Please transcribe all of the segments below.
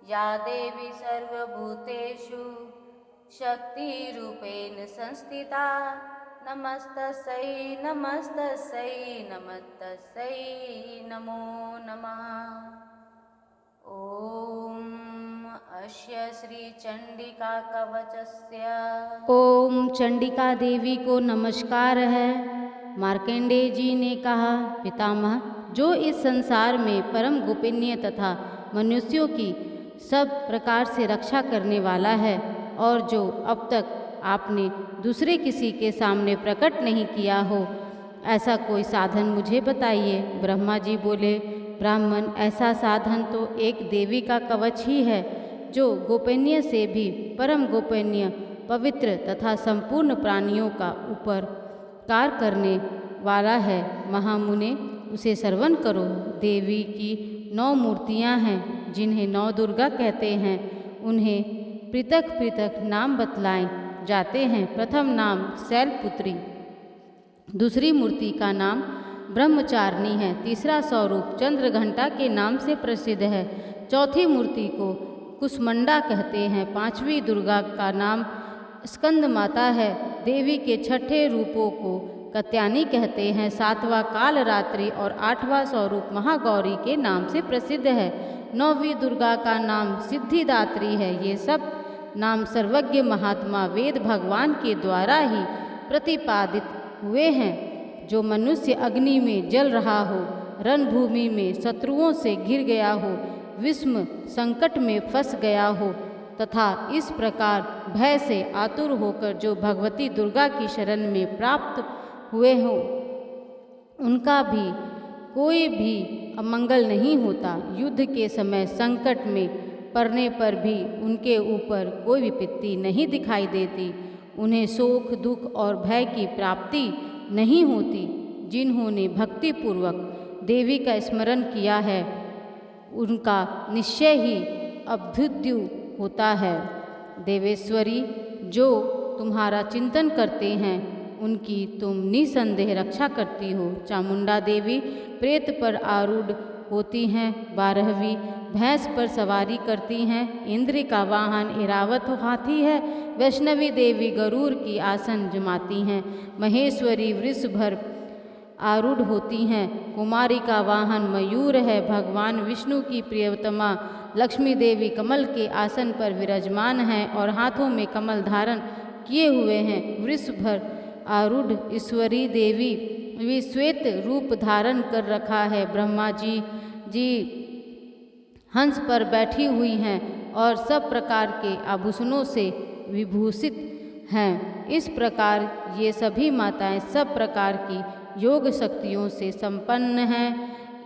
या देवी सर्वभूतेषु शक्तिरूपेण संस्थिता नमस्तस्यै नमस्तस्यै नमस्तस्यै नमो नमः। ॐ अस्य श्रीचण्डिका कवचस्य ओम चंडिका देवी को नमस्कार है। मार्कंडेय जी ने कहा, पितामह, जो इस संसार में परम गोपनीय तथा मनुष्यों की सब प्रकार से रक्षा करने वाला है और जो अब तक आपने दूसरे किसी के सामने प्रकट नहीं किया हो, ऐसा कोई साधन मुझे बताइए। ब्रह्मा जी बोले, ब्राह्मण, ऐसा साधन तो एक देवी का कवच ही है जो गोपनीय से भी परम गोपनीय, पवित्र तथा संपूर्ण प्राणियों का उपकार करने वाला है। महामुने, उसे श्रवण करो। देवी की 9 मूर्तियां हैं जिन्हें 9 दुर्गा कहते हैं। उन्हें पृथक पृथक नाम बतलाए जाते हैं। प्रथम नाम शैलपुत्री, दूसरी मूर्ति का नाम ब्रह्मचारिणी है, तीसरा स्वरूप चंद्रघंटा के नाम से प्रसिद्ध है, चौथी मूर्ति को कुष्मंडा कहते हैं, पांचवी दुर्गा का नाम स्कंद माता है, देवी के छठे रूपों को कत्यानी कहते हैं, सातवां कालरात्रि और आठवां स्वरूप महागौरी के नाम से प्रसिद्ध है, नौवीं दुर्गा का नाम सिद्धिदात्री है। ये सब नाम सर्वज्ञ महात्मा वेद भगवान के द्वारा ही प्रतिपादित हुए हैं। जो मनुष्य अग्नि में जल रहा हो, रणभूमि में शत्रुओं से घिर गया हो, विषम संकट में फंस गया हो तथा इस प्रकार भय से आतुर होकर जो भगवती दुर्गा की शरण में प्राप्त हुए हो, उनका भी कोई भी अमंगल नहीं होता। युद्ध के समय संकट में पड़ने पर भी उनके ऊपर कोई विपत्ति नहीं दिखाई देती। उन्हें शोक, दुख और भय की प्राप्ति नहीं होती। जिन्होंने भक्तिपूर्वक देवी का स्मरण किया है, उनका निश्चय ही अभ्युदय होता है। देवेश्वरी, जो तुम्हारा चिंतन करते हैं, उनकी तुम निसंदेह रक्षा करती हो। चामुंडा देवी प्रेत पर आरूढ़ होती हैं, 12वीं भैंस पर सवारी करती हैं, इंद्र का वाहन ऐरावत हाथी है, वैष्णवी देवी गरुड़ की आसन जमाती हैं, महेश्वरी वृषभ आरूढ़ होती हैं, कुमारी का वाहन मयूर है, भगवान विष्णु की प्रियतमा लक्ष्मी देवी कमल के आसन पर विराजमान हैं और हाथों में कमल धारण किए हुए हैं। वृषभ आरूढ़ ईश्वरी देवी श्वेत रूप धारण कर रखा है। ब्रह्मा जी हंस पर बैठी हुई हैं और सब प्रकार के आभूषणों से विभूषित हैं। इस प्रकार ये सभी माताएं सब प्रकार की योग शक्तियों से संपन्न हैं।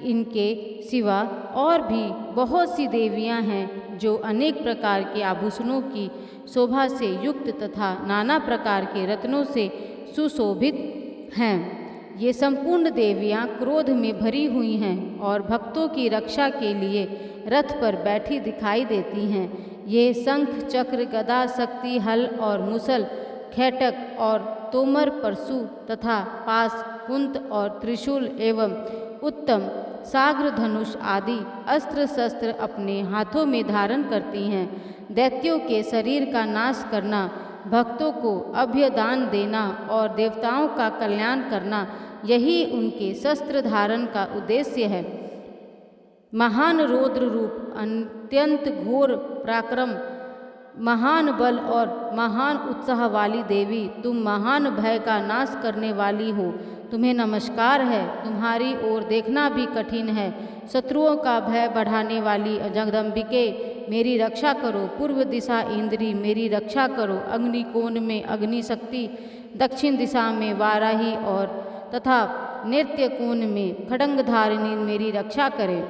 इनके सिवा और भी बहुत सी देवियां हैं जो अनेक प्रकार के आभूषणों की शोभा से युक्त तथा नाना प्रकार के रत्नों से सुशोभित हैं। ये संपूर्ण देवियां क्रोध में भरी हुई हैं और भक्तों की रक्षा के लिए रथ पर बैठी दिखाई देती हैं। ये शंख, चक्र, गदा, शक्ति, हल और मुसल, खैटक और तोमर, परशु तथा पास, कुंत और त्रिशूल एवं उत्तम साग्र, धनुष आदि अस्त्र शस्त्र अपने हाथों में धारण करती हैं। दैत्यों के शरीर का नाश करना, भक्तों को अभयदान देना और देवताओं का कल्याण करना, यही उनके शस्त्र धारण का उद्देश्य है। महान रौद्र रूप, अत्यंत घोर पराक्रम, महान बल और महान उत्साह वाली देवी, तुम महान भय का नाश करने वाली हो। तुम्हें नमस्कार है। तुम्हारी ओर देखना भी कठिन है। शत्रुओं का भय बढ़ाने वाली जगदम्बिके, मेरी रक्षा करो। पूर्व दिशा इंद्री, मेरी रक्षा करो। अग्निकोण में अग्नि शक्ति, दक्षिण दिशा में वाराही और तथा नृत्य कोण में खड्गधारिणी मेरी रक्षा करे।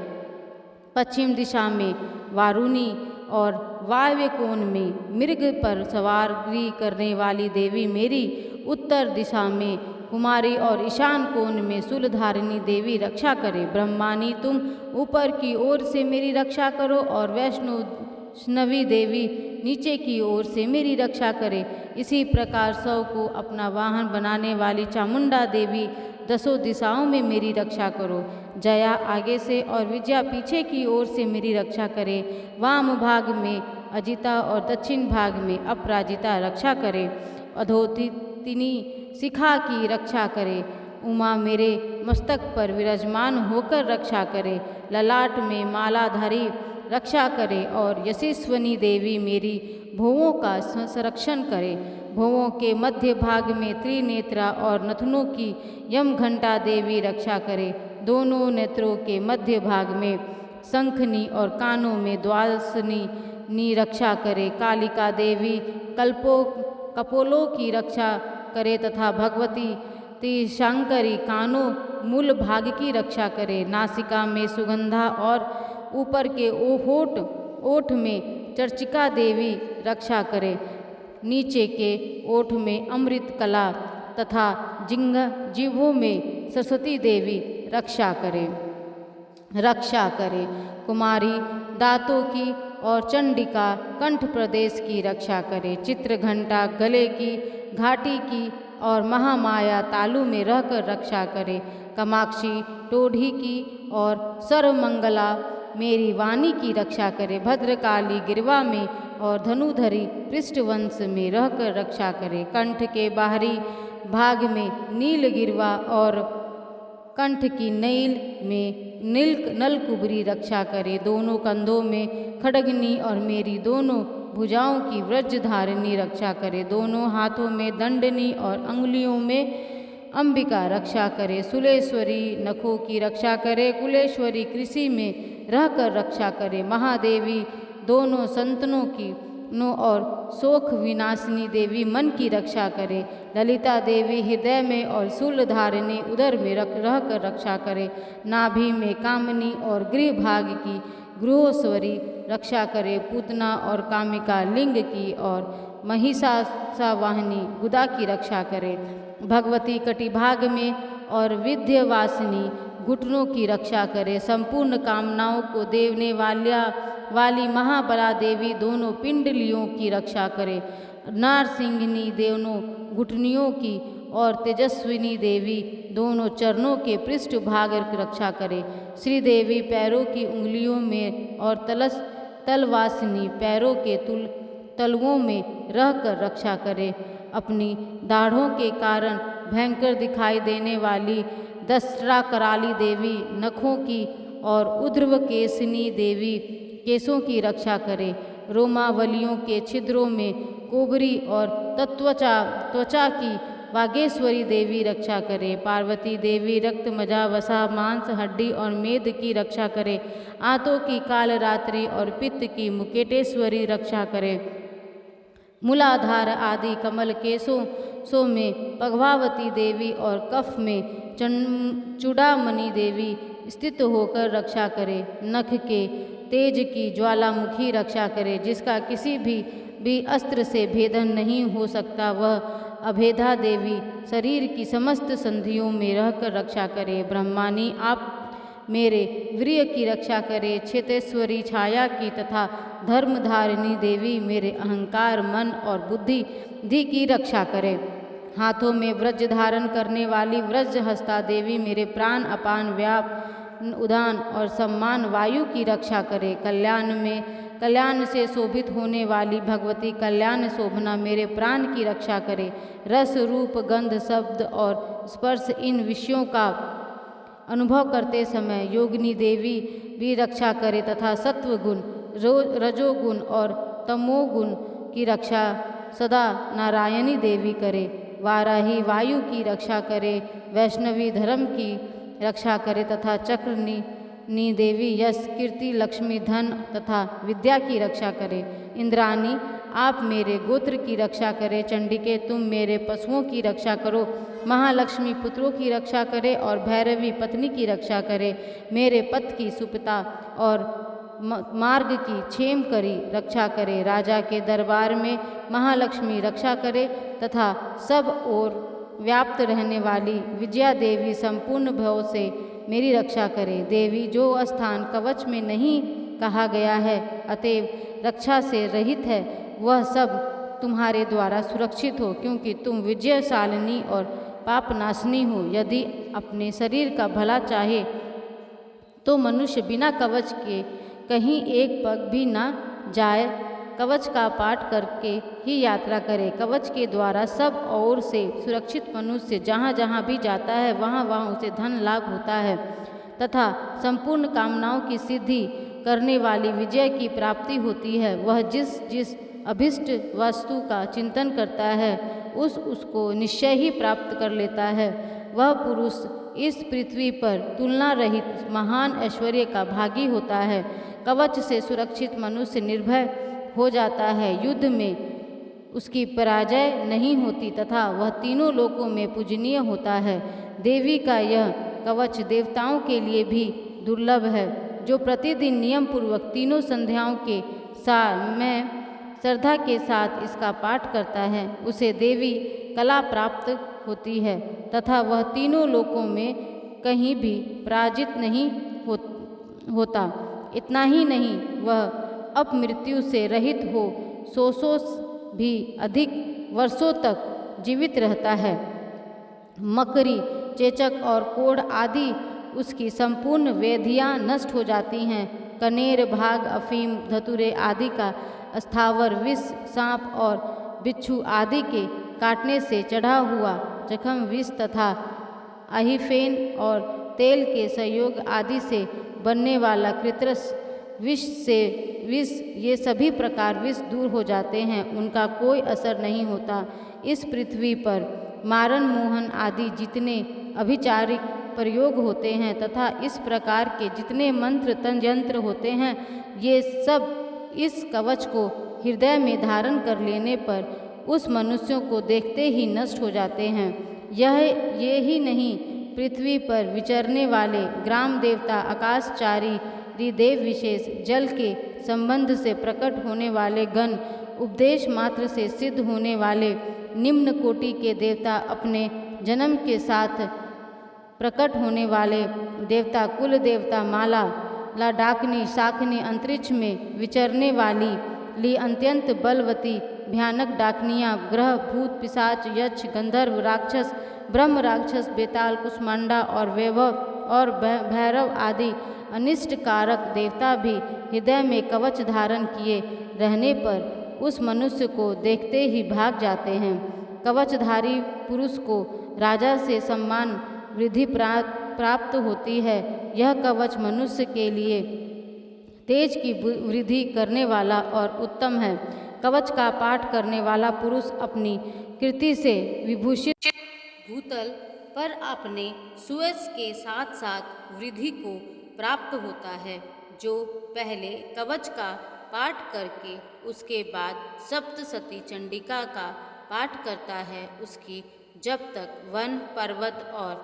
पश्चिम दिशा में वारुणी और वायव्य कोण में मृग पर सवारी करने वाली देवी मेरी, उत्तर दिशा में कुमारी और ईशान कोण में शूलधारिणी देवी रक्षा करे। ब्रह्मानी, तुम ऊपर की ओर से मेरी रक्षा करो और वैष्णवी देवी नीचे की ओर से मेरी रक्षा करे। इसी प्रकार सौ को अपना वाहन बनाने वाली चामुंडा देवी 10 दिशाओं में मेरी रक्षा करो। जया आगे से और विजया पीछे की ओर से मेरी रक्षा करे। वाम भाग में अजिता और दक्षिण भाग में अपराजिता रक्षा करे। अधोतिनी शिखा की रक्षा करे। उमा मेरे मस्तक पर विराजमान होकर रक्षा करे। ललाट में मालाधारी रक्षा करे और यशस्विनी देवी मेरी भुवों का संरक्षण करे। भुवों के मध्य भाग में त्रिनेत्रा और नथनों की यम घंटा देवी रक्षा करे। दोनों नेत्रों के मध्य भाग में शंखनी और कानों में द्वादशनी रक्षा करे। कालिका देवी कपोलों की रक्षा करे तथा भगवती शंकरी कानों मूल भाग की रक्षा करे। नासिका में सुगंधा और ऊपर के ओठ में चर्चिका देवी रक्षा करे। नीचे के ओठ में अमृत कला तथा जिह्वों में सरस्वती देवी रक्षा करे। कुमारी दांतों की और चंडिका कंठ प्रदेश की रक्षा करे। चित्र घंटा गले की घाटी की और महामाया तालु में रहकर रक्षा करे। कामाक्षी टोढ़ी की और सर्वमंगला मेरी वाणी की रक्षा करे। भद्रकाली गिरवा में और धनुधरी पृष्ठवंश में रहकर रक्षा करे। कंठ के बाहरी भाग में नील गिरवा और कंठ की नैल में नलकुबरी रक्षा करे। दोनों कंधों में खड्गनी और मेरी दोनों भुजाओं की व्रजधारिणी रक्षा करे। दोनों हाथों में दंडनी और अंगुलियों में अंबिका रक्षा करे। सुलेश्वरी नखों की रक्षा करे। कुलेश्वरी कृषि में रहकर रक्षा करे। महादेवी दोनों संतनों की और शोक विनाशिनी देवी मन की रक्षा करे। ललिता देवी हृदय में और शूलधारिणी उदर में रहकर रक्षा करे। नाभि में कामनी और गृह भाग की गृहोश्वरी रक्षा करे। पूतना और कामिका लिंग की और महिषावाहिनी गुदा की रक्षा करे। भगवती कटिभाग में और विद्यवासिनी घुटनों की रक्षा करे। संपूर्ण कामनाओं को देने वाली महाबला देवी दोनों पिंडलियों की रक्षा करे। नारसिंहिनी दोनों घुटनियों की और तेजस्विनी देवी दोनों चरणों के पृष्ठ भाग की रक्षा करे। श्रीदेवी पैरों की उंगलियों में और तलवासिनी पैरों के तलवों में रहकर रक्षा करे। अपनी दाढ़ों के कारण भयंकर दिखाई देने वाली दस्रा कराली देवी नखों की और उध्रव केसनी देवी केसों की रक्षा करे। रोमावलियों के छिद्रों में कोबरी और त्वचा की वागेश्वरी देवी रक्षा करे। पार्वती देवी रक्त मजा वसा मांस हड्डी और मेद की रक्षा करे। आंतों की कालरात्रि और पित्त की मुकेटेश्वरी रक्षा करे। मूलाधार आदि कमल केशों में पद्मावती देवी और कफ में चूड़ामणि देवी स्थित होकर रक्षा करे। नख के तेज की ज्वालामुखी रक्षा करे। जिसका किसी भी अस्त्र से भेदन नहीं हो सकता, वह अभेदा देवी शरीर की समस्त संधियों में रहकर रक्षा करे। ब्रह्मानी आप मेरे वीर्य की रक्षा करे। क्षेतेश्वरी छाया की तथा धर्मधारिणी देवी मेरे अहंकार मन और बुद्धि की रक्षा करे। हाथों में व्रज धारण करने वाली व्रज हस्ता देवी मेरे प्राण अपान व्याप उदान और सम्मान वायु की रक्षा करे। कल्याण से शोभित होने वाली भगवती कल्याण शोभना मेरे प्राण की रक्षा करे। रस रूप गंध शब्द और स्पर्श इन विषयों का अनुभव करते समय योगिनी देवी भी रक्षा करे तथा सत्वगुण रजोगुण और तमोगुण की रक्षा सदा नारायणी देवी करे। वाराही वायु की रक्षा करे। वैष्णवी धर्म की रक्षा करे तथा चक्रनी देवी यश कीर्ति लक्ष्मी धन तथा विद्या की रक्षा करे। इंद्राणी आप मेरे गोत्र की रक्षा करे। चंडिके तुम मेरे पशुओं की रक्षा करो। महालक्ष्मी पुत्रों की रक्षा करे और भैरवी पत्नी की रक्षा करे। मेरे पथ की सुपिता और मार्ग की क्षेम करी रक्षा करे। राजा के दरबार में महालक्ष्मी रक्षा करे तथा सब ओर व्याप्त रहने वाली विजया देवी संपूर्ण भव से मेरी रक्षा करे। देवी जो स्थान कवच में नहीं कहा गया है अतएव रक्षा से रहित है, वह सब तुम्हारे द्वारा सुरक्षित हो, क्योंकि तुम विजयशालिनी और पापनाशिनी हो। यदि अपने शरीर का भला चाहे तो मनुष्य बिना कवच के कहीं एक पग भी ना जाए, कवच का पाठ करके ही यात्रा करे। कवच के द्वारा सब ओर से सुरक्षित मनुष्य जहाँ जहाँ भी जाता है वहाँ वहाँ उसे धन लाभ होता है तथा संपूर्ण कामनाओं की सिद्धि करने वाली विजय की प्राप्ति होती है। वह जिस जिस अभिष्ट वस्तु का चिंतन करता है उसको निश्चय ही प्राप्त कर लेता है। वह पुरुष इस पृथ्वी पर तुलना रहित महान ऐश्वर्य का भागी होता है। कवच से सुरक्षित मनुष्य निर्भय हो जाता है, युद्ध में उसकी पराजय नहीं होती तथा वह तीनों लोकों में पूजनीय होता है। देवी का यह कवच देवताओं के लिए भी दुर्लभ है। जो प्रतिदिन नियम पूर्वक तीनों संध्याओं के साथ में श्रद्धा के साथ इसका पाठ करता है उसे देवी कला प्राप्त होती है तथा वह तीनों लोकों में कहीं भी पराजित नहीं होता। इतना ही नहीं, वह अपमृत्यु से रहित हो 100 भी अधिक वर्षों तक जीवित रहता है। मकड़ी, चेचक और कोढ़ आदि उसकी संपूर्ण व्याधियाँ नष्ट हो जाती हैं। कनेर, भाग, अफीम, धतूरे आदि का स्थावर विष, सांप और बिच्छू आदि के काटने से चढ़ा हुआ जखम, विष तथा अहिफेन और तेल के संयोग आदि से बनने वाला कृत्रस विष ये सभी प्रकार विष दूर हो जाते हैं, उनका कोई असर नहीं होता। इस पृथ्वी पर मारन, मोहन आदि जितने अभिचारिक प्रयोग होते हैं तथा इस प्रकार के जितने मंत्र तंत्र होते हैं, ये सब इस कवच को हृदय में धारण कर लेने पर उस मनुष्यों को देखते ही नष्ट हो जाते हैं। ये ही नहीं, पृथ्वी पर विचरने वाले ग्राम देवता, आकाशचारी देव विशेष, जल के संबंध से प्रकट होने वाले गण, उपदेश मात्र से सिद्ध होने वाले निम्न कोटि के देवता, अपने जन्म के साथ प्रकट होने वाले देवता, कुल देवता, माला डाकनी, शाकनी, अंतरिक्ष में विचरने वाली अत्यंत बलवती भयानक डाकनियाँ, ग्रह, भूत, पिशाच, यक्ष, गंधर्व, राक्षस, ब्रह्म राक्षस, बेताल, कुष्मांडा और वैभव और भैरव आदि अनिष्ट कारक देवता भी हृदय में कवच धारण किए रहने पर उस मनुष्य को देखते ही भाग जाते हैं। कवचधारी पुरुष को राजा से सम्मान वृद्धि प्राप्त होती है। यह कवच मनुष्य के लिए तेज की वृद्धि करने वाला और उत्तम है। कवच का पाठ करने वाला पुरुष अपनी कीर्ति से विभूषित भूतल पर अपने सुयश के साथ साथ वृद्धि को प्राप्त होता है। जो पहले कवच का पाठ करके उसके बाद सप्तशती चंडिका का पाठ करता है, उसकी जब तक वन, पर्वत और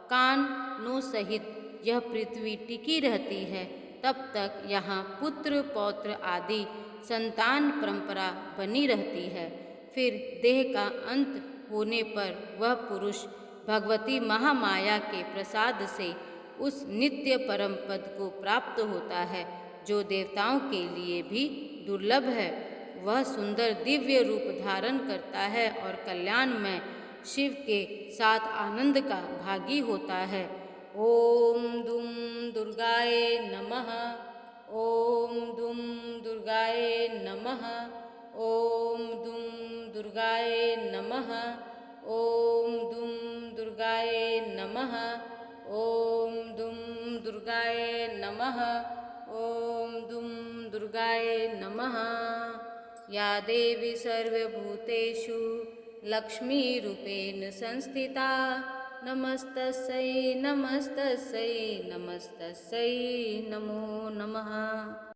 कानों सहित यह पृथ्वी टिकी रहती है, तब तक यहाँ पुत्र, पौत्र आदि संतान परंपरा बनी रहती है। फिर देह का अंत होने पर वह पुरुष भगवती महामाया के प्रसाद से उस नित्य परम पद को प्राप्त होता है, जो देवताओं के लिए भी दुर्लभ है। वह सुंदर दिव्य रूप धारण करता है और कल्याण में शिव के साथ आनंद का भागी होता है। ओम दुम दुर्गाय नमः। ओम दुम दुर्गाय नमः। ओम दुम दुर्गाय नमः। ओम दुम दुर्गाय नमः। ओम दुम दुर्गाय नमः। ओम दुम दुर्गाय नमः। या देवी सर्वभूतेषु लक्ष्मीरूपेण संस्थिता, नमस्तस्यै नमस्तस्यै नमस्तस्यै नमो नमः।